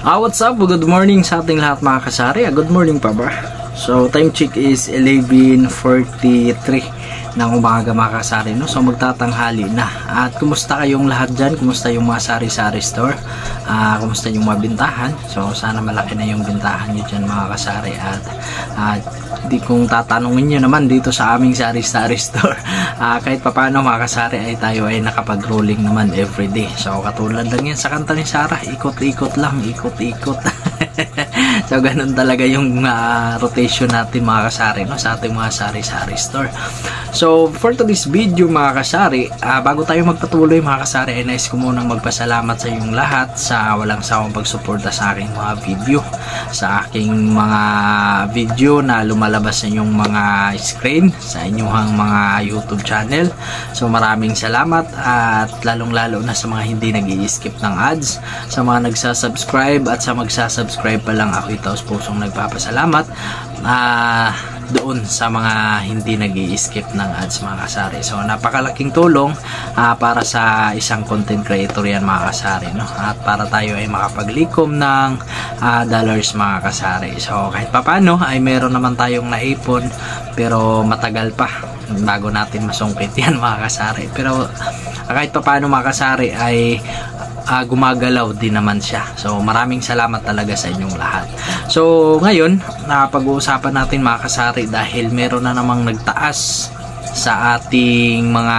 What's up? Good morning sa ating lahat mga kasari. Good morning pa ba? So, time check is 11:43 ng umaga mga kasari, no? So, magtatanghali na. At kumusta kayong lahat dyan? Kumusta yung mga sari-sari store? Kumusta yung mga bintahan? So, sana malaki na yung bintahan nyo dyan mga kasari. At di kong tatanungin nyo naman dito sa aming sari-sari store. Kahit papano mga kasari ay tayo ay nakapag-rolling naman everyday. So, katulad lang yan sa kanta ni Sarah. Ikot-ikot lang, ikot-ikot. So, ganun talaga yung rotation natin mga kasari, no? Sa ating mga sari-sari store. So, for today's video mga kasari, bago tayo magpatuloy mga kasari, ay nais ko munang magpasalamat sa inyong lahat sa walang sawang pagsuporta sa aking mga video, sa aking mga video na lumalabas sa inyong mga screen, sa inyong mga YouTube channel. So, maraming salamat at lalong-lalo na sa mga hindi nag-i-skip ng ads, sa mga nagsasubscribe at sa magsasubscribe pa lang, ako itaos pusong nagpapasalamat doon sa mga hindi nag-i-skip ng ads mga kasari. So, napakalaking tulong para sa isang content creator yan mga kasari, no? At para tayo ay makapaglikom ng dollars mga kasari. So, kahit papano ay meron naman tayong naipon, pero matagal pa bago natin masungkit yan mga kasari. Pero kahit papano mga kasari ay gumagalaw din naman siya. So, maraming salamat talaga sa inyong lahat. So, ngayon, pag-uusapan natin mga kasari dahil meron na namang nagtaas sa ating mga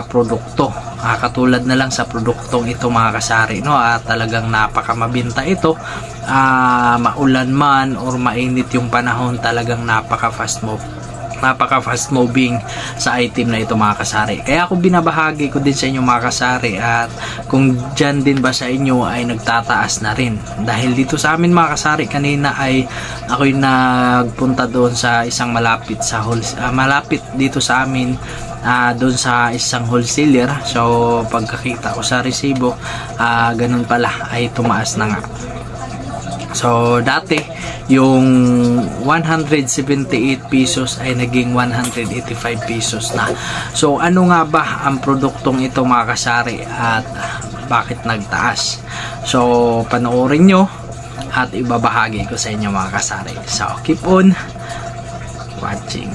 produkto. Katulad na lang sa produktong ito mga kasari, no? Talagang napakamabinta ito. Maulan man or mainit yung panahon, talagang napaka-fast moving sa item na ito mga kasari. Kaya ako binabahagi ko din sa inyo mga kasari, at kung dyan din ba sa inyo ay nagtataas na rin. Dahil dito sa amin mga kasari, kanina ay ako'y nagpunta doon sa isang malapit dito sa amin, doon sa isang wholesaler. So pagkakita ko sa resibo, ganun pala ay tumaas na nga. So, dati, yung 178 pesos ay naging 185 pesos na. So, ano nga ba ang produktong ito mga kasari at bakit nagtaas? So, panoorin nyo at ibabahagi ko sa inyo mga kasari. So, keep on watching.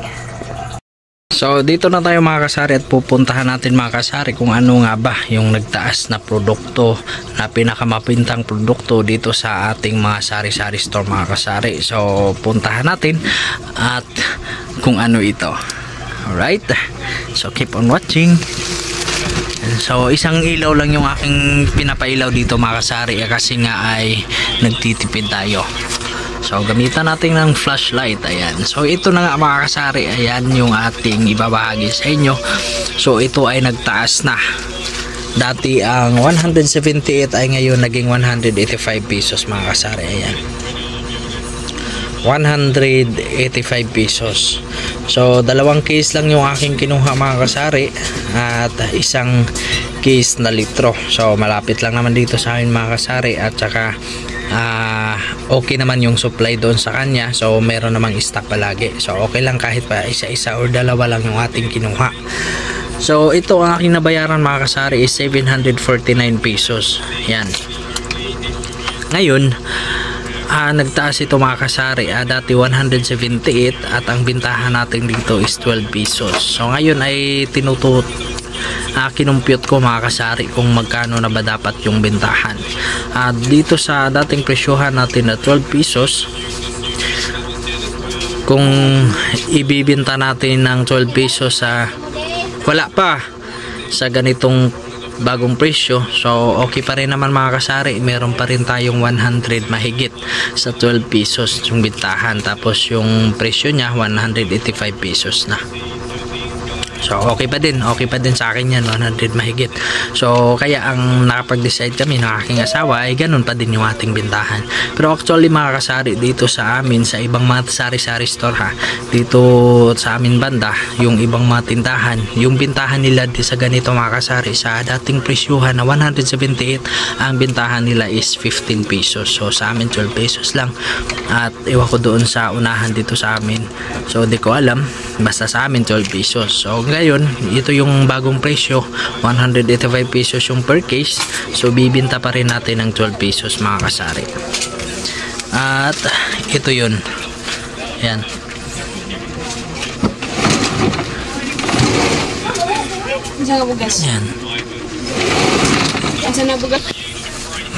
So, dito na tayo mga kasari at pupuntahan natin mga kasari kung ano nga ba yung nagtaas na produkto, na pinakamapintang produkto dito sa ating mga sari-sari store mga kasari. So, puntahan natin at kung ano ito. Alright? So, keep on watching. So, isang ilaw lang yung aking pinapailaw dito mga kasari, kasi nga ay nagtitipid tayo. So, gamitan natin ng flashlight. Ayan. So, ito na nga mga kasari. Ayan yung ating ibabahagi sa inyo. So, ito ay nagtaas na. Dati ang 178 ay ngayon naging 185 pesos mga kasari. Ayan. 185 pesos. So, dalawang case lang yung aking kinuha mga kasari at isang case na litro. So, malapit lang naman dito sa amin mga kasari, at saka okay naman yung supply doon sa kanya. So, meron namang stock palagi. So, okay lang kahit pa isa-isa or dalawa lang yung ating kinuha. So, ito ang aking nabayaran mga kasari is 749 pesos. Yan. Ngayon, nagtaas ito mga kasari. Dati 178 at ang bintahan natin dito is 12 pesos. So, ngayon ay kinumpute ko mga kasari kung magkano na ba dapat yung bintahan. Dito sa dating presyohan natin na 12 pesos, kung ibibinta natin ng 12 pesos wala pa sa ganitong bagong presyo, so okay pa rin naman mga kasari. Meron pa rin tayong 100 mahigit sa 12 pesos yung bintahan, tapos yung presyo niya 185 pesos na. So, okay pa din sa akin yan, 100 mahigit. So, kaya ang nakapag-decide kami ng aking asawa ay ganun pa din yung ating bintahan. Pero actually mga kasari, dito sa amin, sa ibang mga sari-sari store dito sa amin banda, yung ibang mga tindahan, yung bintahan nila sa ganito mga kasari, sa dating presyuhan na 178, ang bintahan nila is 15 pesos. So, sa amin 12 pesos lang. At iwan ko doon sa unahan dito sa amin. So, di ko alam basta sa amin 12 pesos. So ngayon ito yung bagong presyo, 185 pesos yung per case. So bibinta pa rin natin ng 12 pesos mga kasari. At ito yun, yan. Yan.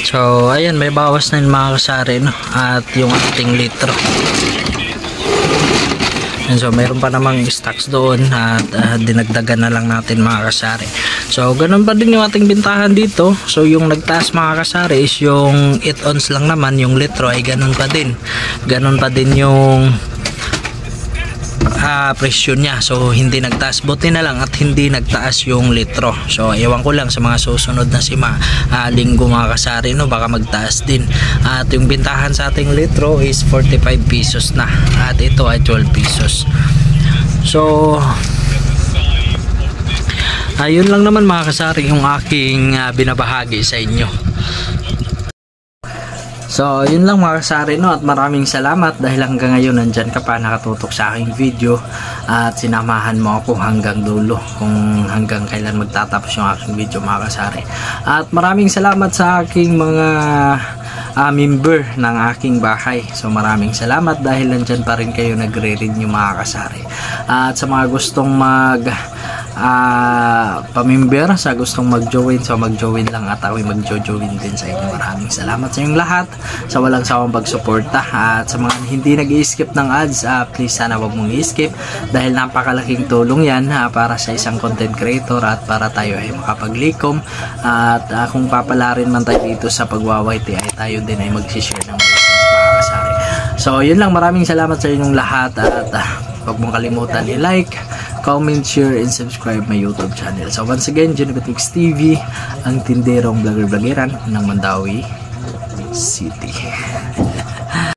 So ayan, may bawas na yung mga kasari, no? At yung ating litro. And so mayroon pa namang stocks doon at dinagdagan na lang natin mga kasari. So ganun pa din yung ating bintahan dito. So yung nagtaas mga kasari is yung 8 ounce lang naman, yung litro ay ganun pa din. Ganun pa din yung presyo niya. So hindi nagtaas, buti na lang at hindi nagtaas yung litro. So ewan ko lang sa mga susunod na linggo mga kasari, no, baka magtaas din. At yung bintahan sa ating litro is 45 pesos na at ito ay 12 pesos. So ayun lang naman mga kasari yung aking binabahagi sa inyo. So yun lang mga kasari, no, at maraming salamat dahil hanggang ngayon nandyan ka pa nakatutok sa aking video at sinamahan mo ako hanggang dulo, kung hanggang kailan magtatapos yung aking video mga kasari. At maraming salamat sa aking mga member ng aking bahay. So maraming salamat dahil nandyan pa rin kayo nagre-renew mga kasari. At sa mga gustong pamimber, sa gustong mag-join, so mag-join lang at ako'y mag-join din sa inyo. Maraming salamat sa inyong lahat sa walang sawang pagsuporta. At sa mga hindi nag-i-skip ng ads, please sana wag mong i-skip dahil napakalaking tulong yan para sa isang content creator at para tayo ay makapaglikom. At kung papalarin man tayo dito sa pagwa-YT ay tayo din ay mag-share ng blessings mga kasari. So yun lang, maraming salamat sa inyong lahat at huwag mong kalimutan i-like, comment, share, and subscribe my YouTube channel. So once again, Junipetwix TV, ang tinderong vlogger-vlogeran ng Mandawi City.